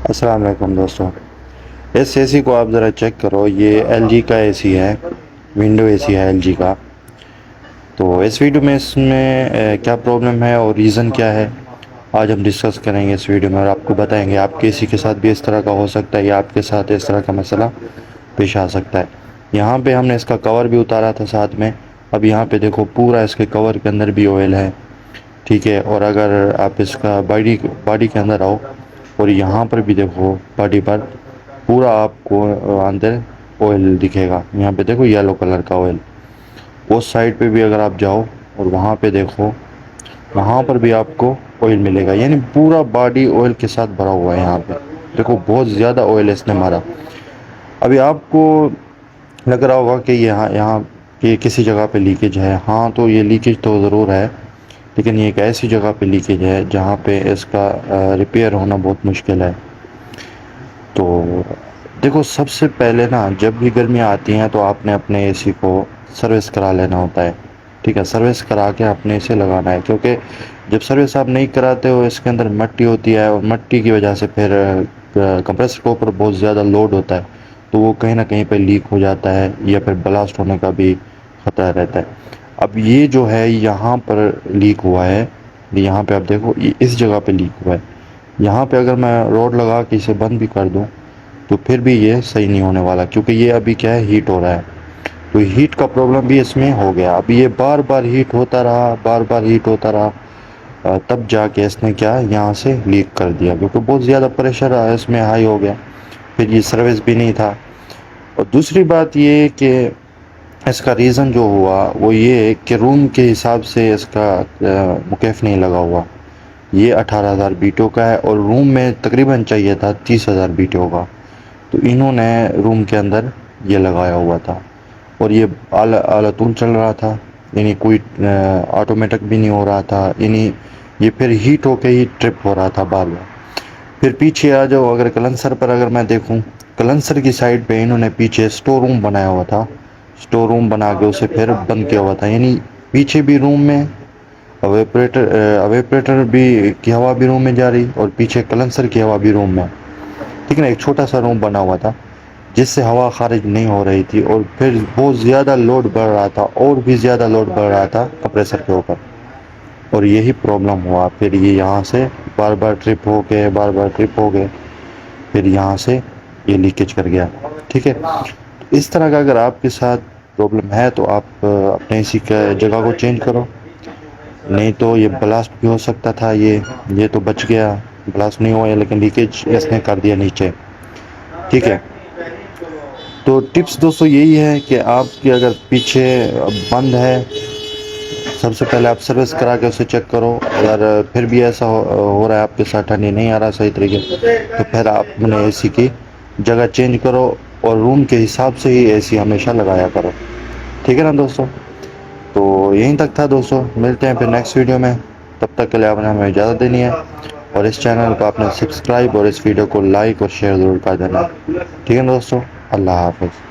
अस्सलाम वालेकुम दोस्तों। इस एसी को आप ज़रा चेक करो, ये एलजी का एसी है, विंडो एसी है एलजी का। तो इस वीडियो में इसमें क्या प्रॉब्लम है और रीज़न क्या है, आज हम डिस्कस करेंगे इस वीडियो में और आपको बताएंगे आपके एसी के साथ भी इस तरह का हो सकता है या आपके साथ इस तरह का मसला पेश आ सकता है। यहाँ पे हमने इसका कवर भी उतारा था साथ में। अब यहाँ पे देखो, पूरा इसके कवर के अंदर भी ऑयल है, ठीक है। और अगर आप इसका बॉडी बॉडी के अंदर आओ और यहाँ पर भी देखो, बॉडी पर पूरा आपको अंदर ऑयल दिखेगा। यहाँ पे देखो येलो कलर का ऑयल। उस साइड पे भी अगर आप जाओ और वहाँ पे देखो, वहाँ पर भी आपको ऑयल मिलेगा, यानी पूरा बॉडी ऑयल के साथ भरा हुआ है। यहाँ पे देखो बहुत ज़्यादा ऑयल इसने मारा। अभी आपको लग रहा होगा कि यहाँ यहाँ ये किसी जगह पे लीकेज है। हाँ, तो ये लीकेज तो ज़रूर है, लेकिन ये एक ऐसी जगह पे लीकेज है जहाँ पे इसका रिपेयर होना बहुत मुश्किल है। तो देखो, सबसे पहले ना, जब भी गर्मियाँ आती हैं तो आपने अपने एसी को सर्विस करा लेना होता है, ठीक है। सर्विस करा के अपने एसी लगाना है, क्योंकि जब सर्विस आप नहीं कराते हो, इसके अंदर मिट्टी होती है और मिट्टी की वजह से फिर कंप्रेसर के ऊपर बहुत ज़्यादा लोड होता है, तो वो कहीं ना कहीं पे लीक हो जाता है या फिर ब्लास्ट होने का भी ख़तरा रहता है। अब ये जो है यहाँ पर लीक हुआ है, यहाँ पे आप देखो, ये इस जगह पे लीक हुआ है। यहाँ पे अगर मैं रोड लगा के इसे बंद भी कर दूँ तो फिर भी ये सही नहीं होने वाला, क्योंकि ये अभी क्या है, हीट हो रहा है। तो हीट का प्रॉब्लम भी इसमें हो गया। अभी ये बार बार हीट होता रहा, बार बार हीट होता रहा, तब जाके इसने क्या, यहाँ से लीक कर दिया, क्योंकि बहुत ज़्यादा प्रेशर इसमें हाई हो गया। फिर ये सर्विस भी नहीं था। और दूसरी बात ये कि इसका रीज़न जो हुआ वो ये है कि रूम के हिसाब से इसका मुकेफ़ नहीं लगा हुआ। ये 18,000 बीटो का है और रूम में तकरीबन चाहिए था 30,000 बीटो का। तो इन्होंने रूम के अंदर ये लगाया हुआ था और ये आला आला तूल चल रहा था, यानी कोई ऑटोमेटिक भी नहीं हो रहा था, यानी ये फिर हीट होके ही ट्रिप हो रहा था बार बार। फिर पीछे आ जाओ, अगर कलेंसर पर अगर मैं देखूं, कलेंसर की साइड पे इन्होंने पीछे स्टोर रूम बनाया हुआ था। स्टोर रूम बना के उसे फिर बंद किया हुआ था, यानी पीछे भी रूम में अवेपरेटर भी की हवा भी रूम में जा रही और पीछे कलेंसर की हवा भी रूम में, ठीक है ना। एक छोटा सा रूम बना हुआ था जिससे हवा खारिज नहीं हो रही थी और फिर बहुत ज़्यादा लोड बढ़ रहा था और भी ज़्यादा लोड बढ़ रहा था कंप्रेसर के ऊपर, और यही प्रॉब्लम हुआ। फिर ये यहाँ से बार बार ट्रिप हो गए, बार बार ट्रिप हो गए, फिर यहाँ से ये लीकेज कर गया, ठीक है। इस तरह का अगर आपके साथ प्रॉब्लम है तो आप अपने इसी का जगह को चेंज करो, नहीं तो ये ब्लास्ट भी हो सकता था। ये तो बच गया, ब्लास्ट नहीं हुआ है, लेकिन लीकेज इसने कर दिया नीचे, ठीक है। तो टिप्स दोस्तों यही है कि आपकी अगर पीछे बंद है, सबसे पहले आप सर्विस करा के उसे चेक करो। अगर फिर भी ऐसा हो रहा है, आपके साथ ठंडी नहीं आ रहा सही तरीके, तो फिर आप अपने एसी की जगह चेंज करो और रूम के हिसाब से ही एसी हमेशा लगाया करो, ठीक है ना दोस्तों। तो यहीं तक था दोस्तों, मिलते हैं फिर नेक्स्ट वीडियो में। तब तक के लिए आपने हमें इजाज़त देनी है और इस चैनल को आपने सब्सक्राइब और इस वीडियो को लाइक और शेयर ज़रूर कर देना, ठीक है दोस्तों। अल्लाह हाफ़िज़।